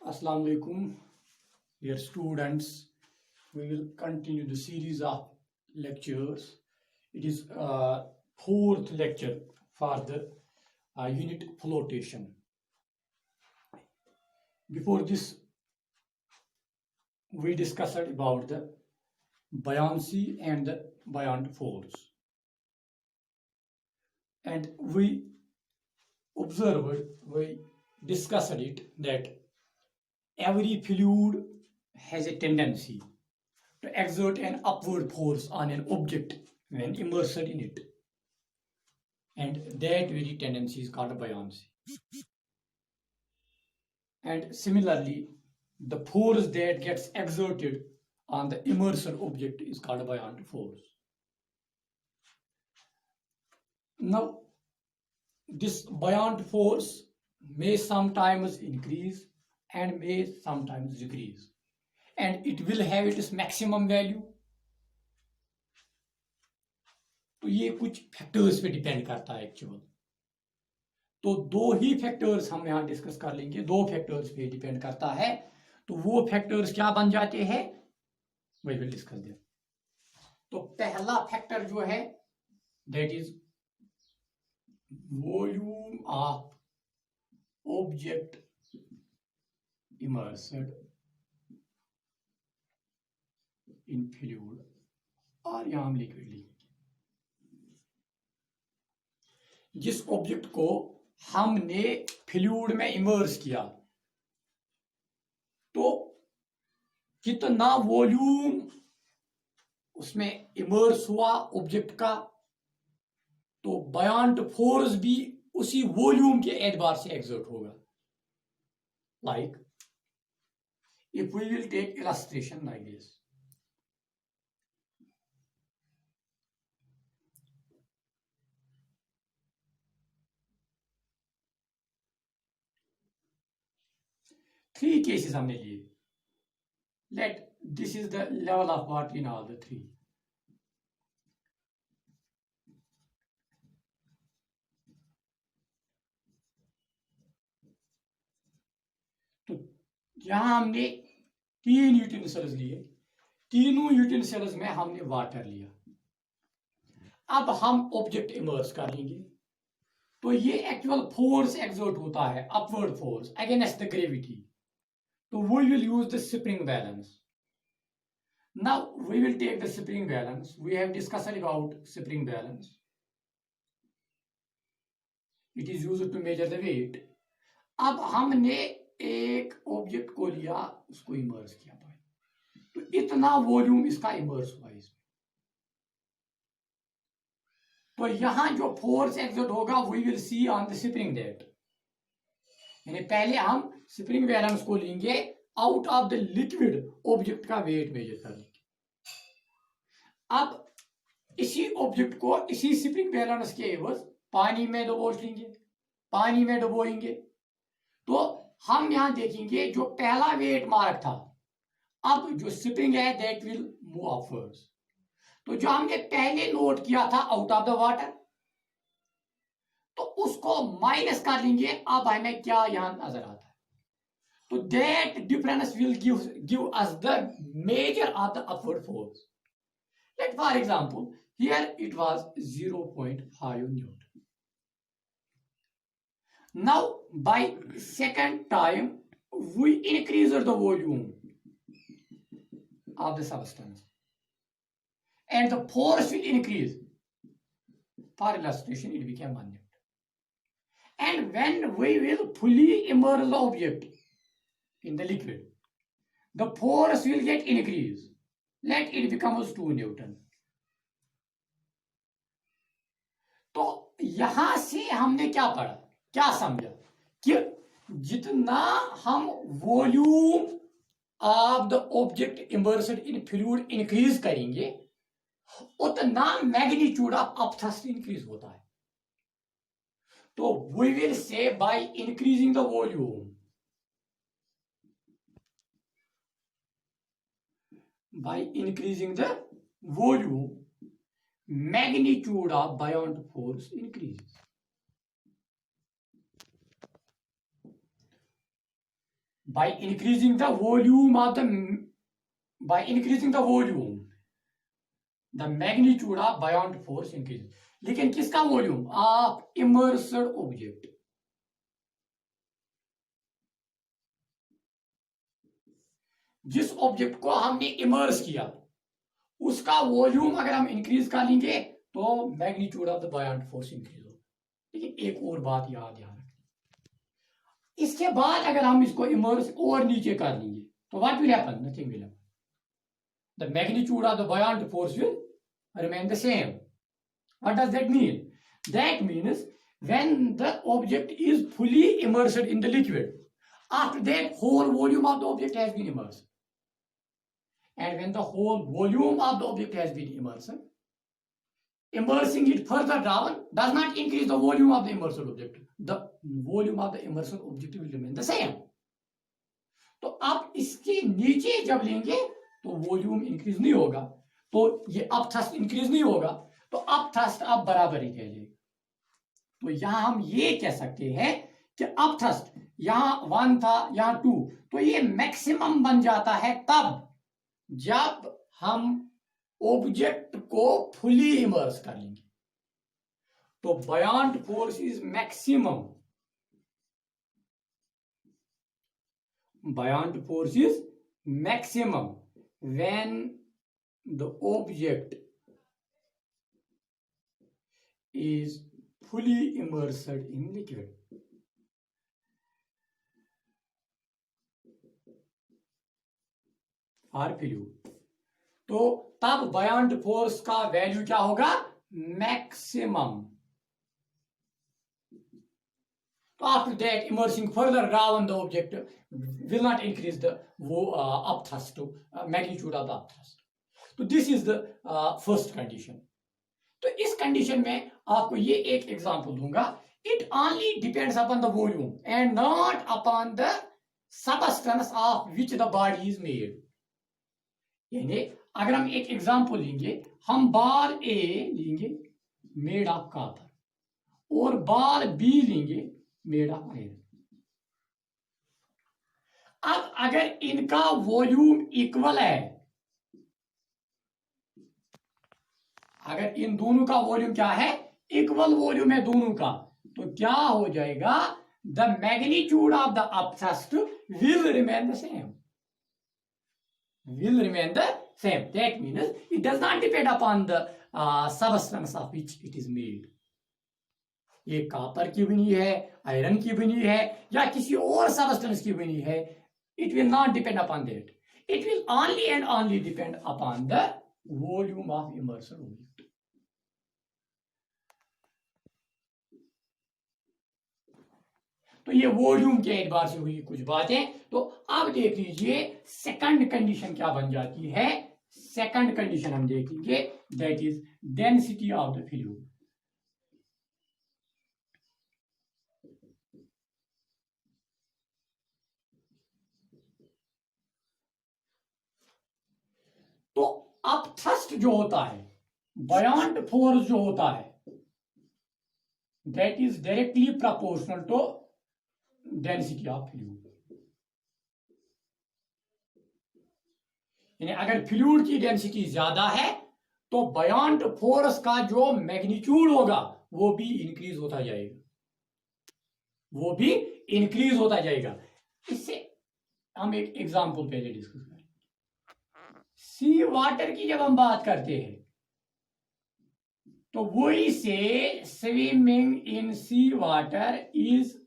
Assalamu alaikum, dear students. We will continue the series of lectures. It is fourth lecture for the unit flotation. Before this, we discussed about the buoyancy and the buoyant force. And we discussed it that every fluid has a tendency to exert an upward force on an object when immersed in it. And that very tendency is called buoyancy. And similarly, the force that gets exerted on the immersed object is called buoyant force. Now, this buoyant force may sometimes increase and may sometimes decrease, and it will have its maximum value. तो ये कुछ factors पे depend करता है actual. तो दो ही factors हम यहाँ डिस्कस कर लेंगे, दो फैक्टर्स पे डिपेंड करता है. तो वो फैक्टर्स क्या बन जाते हैं वही विल डिस्कस देयर. तो पहला फैक्टर जो है that is volume of object immersed in fluid, और यहां हम लिक्विड लिखेंगे. जिस ऑब्जेक्ट को हमने फ्लूइड में इमर्स किया तो कितना वॉल्यूम उसमें इमर्स हुआ ऑब्जेक्ट का, तो buoyant फोर्स भी उसी वॉल्यूम के एतबार से एक्सर्ट होगा. Like if we will take illustration like this. Three cases हमने लिए. Let this is the level of water in all the three. तो यहां हमने तीन यूटेंसिल्स लिए, तीनों यूटेंसिल्स में हमने वाटर लिया. अब हम ऑब्जेक्ट इमर्स कर लेंगे. तो ये एक्चुअल फोर्स एक्सर्ट होता है, upward force against the gravity. तो we will use the spring balance. Now we will take the spring balance. We have discussed about spring balance. It is used to measure the weight. अब हमने एक object को लिया, उसको immerse किया पानी, तो इतना वॉल्यूम इसका इमर्स हुआ इसमें. तो यहां जो फोर्स एक्सर्ट होगा we will see on the spring that. यानी पहले हम स्प्रिंग बैलेंस को लेंगे, out of the liquid object का वेट मेजर कर लेंगे. अब इसी ऑब्जेक्ट को इसी स्प्रिंग बैलेंस के एवज पानी में डुबो लेंगे, पानी में डुबोएंगे. तो हम यहां देखेंगे जो पहला वेट मार्क था, अब जो स्प्रिंग है दैट विल मूव अपवर्ड्स. तो जो हमने पहले नोट किया था आउट ऑफ द वाटर, तो उसको माइनस कर लेंगे. अब हमें क्या यहां नजर आता है, तो that difference will give us the measure of the upward force. Let for example here it was 0.5 newton. Now by second time we increased the volume of the substance and the force will increase. For illustration it became 1 Newton. And when we will fully immerse the object in the liquid, the force will get increased. Let it becomes 2 Newton. तो यहां से हमने क्या पढ़ा, क्या समझा कि जितना हम volume of the object immersed in fluid increase करेंगे उतना मैग्नीट्यूड ऑफ अपथ्रस्ट इंक्रीज होता है. तो we will say by increasing the volume, by increasing the volume magnitude of buoyant force increases. by increasing the volume of the by increasing the volume the magnitude of buoyant force increases. लेकिन किसका volume? Of immersed object. जिस object को हमने immerse किया उसका volume अगर हम increase कर लेंगे तो magnitude of the buoyant force increase होगा. लेकिन एक और बात याद रखना, इसके बाद अगर हम इसको इमर्स और नीचे कर लेंगे तो what will happen? Nothing will happen. The magnitude of the buoyant force will remain the same. What does that mean? That means when the object is fully immersed in the liquid, after that whole volume of the object has been immersed. And when the whole volume of the object has been immersed, immersing it further down does not increase the volume of the immersed object. The volume of the immersed object will remain the same. तो आप इसके नीचे जब लेंगे तो volume increase नहीं होगा, तो ये अप थ्रस्ट इंक्रीज नहीं होगा, तो अप थ्रस्ट आप बराबर ही कह लेंगे. तो यहां हम ये कह सकते हैं कि अप थ्रस्ट यहां 1 था, यहां 2, तो ये मैक्सिमम बन जाता है तब जब हम ऑब्जेक्ट को फुली इमर्स कर लेंगे. तो buoyant force is maximum. Buoyant force is maximum when the object is fully immersed in liquid. or fluid. तो तब बायॉन्ट फोर्स का वैल्यू क्या होगा? मैक्सिमम. तो after that immersing further down the object will not increase the up thrust to magnitude of the up thrust. तो this is the first condition. तो इस condition में आपको ये एक एग्जांपल दूंगा. It only depends upon the volume and not upon the substance of which the body is made. यानी अगर हम एक एग्जांपल लेंगे, हम बाल A लेंगे मेड ऑफ कॉपर और बाल B लेंगे मेड ऑफ आयरन. अब अगर इनका वॉल्यूम इक्वल है, अगर इन दोनों का वॉल्यूम क्या है? इक्वल वॉल्यूम है दोनों का, तो क्या हो जाएगा? The magnitude of the up thrust will remain the same. Will remain the same. That means it does not depend upon the substance of which it is made. ये कॉपर की बनी है, आयरन की बनी है या किसी और सबस्टेंस की बनी है, it will not depend upon that. It will only and only depend upon the volume of immersed object. तो ये वॉल्यूम के एतबार से हुई कुछ बातें. तो अब देख लीजिए सेकंड कंडीशन क्या बन जाती है. सेकंड कंडीशन हम देखेंगे, that is density of the fluid. तो अप थ्रस्ट जो होता है, बायॉन्ट फोर्स जो होता है, that is directly proportional to density of fluid. यानी अगर फ्लूइड की डेंसिटी ज्यादा है तो बायॉन्ट फोर्स का जो मैग्नीट्यूड होगा वो भी इंक्रीज होता जाएगा, वो भी इंक्रीज होता जाएगा. इससे हम एक एग्जांपल पहले डिस्कस करें. सी वाटर की जब हम बात करते हैं तो वही से swimming in sea water is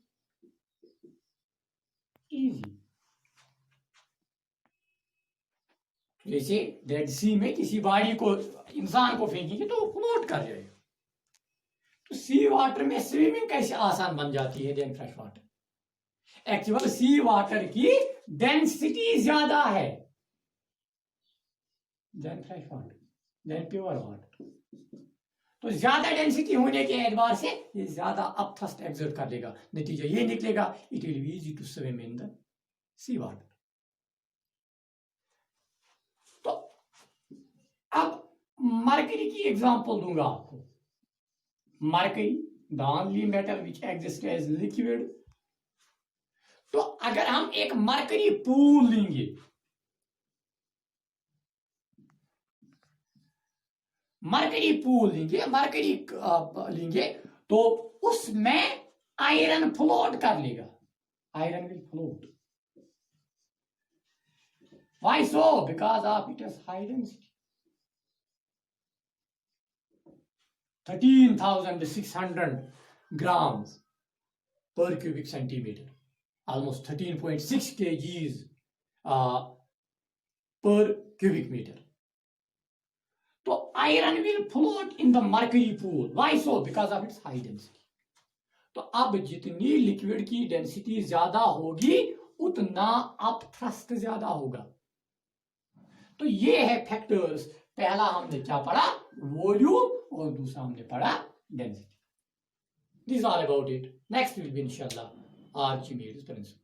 easy. जैसे डेड सी में किसी बॉडी को, इंसान को फेंकेंगे तो वो फ्लोट कर जाएगा. तो सी वाटर में स्विमिंग कैसे आसान बन जाती है then fresh water? Actual sea water की डेंसिटी ज्यादा है then fresh water, then pure water. तो ज्यादा डेंसिटी होने के एतबार से ये ज्यादा अप थ्रस्ट एक्सर्ट कर लेगा. नतीजा ये निकलेगा, it will be easy to swim in the sea water. तो अब मरकरी की एग्जांपल दूंगा आपको. Mercury, the only metal which exist as liquid. तो अगर हम एक मरकरी पूल लेंगे, मरकरी लेंगे तो उसमें आयरन फ्लोट कर लेगा, iron will float. Why so? Because of its high density. 13,600 grams per cubic centimeter, almost 13.6 kgs per cubic meter. So iron will float in the mercury pool. Why so? Because of its high density. तो अब जितनी liquid की density ज्यादा होगी उतना up thrust ज्यादा होगा. तो ये है फैक्टर्स. पहला हमने क्या पढ़ा? वॉल्यूम. और दूसरा हमने पढ़ा density. This all about it. Next will be इंशाल्लाह आर्चिमेड्स प्रिंसिपल.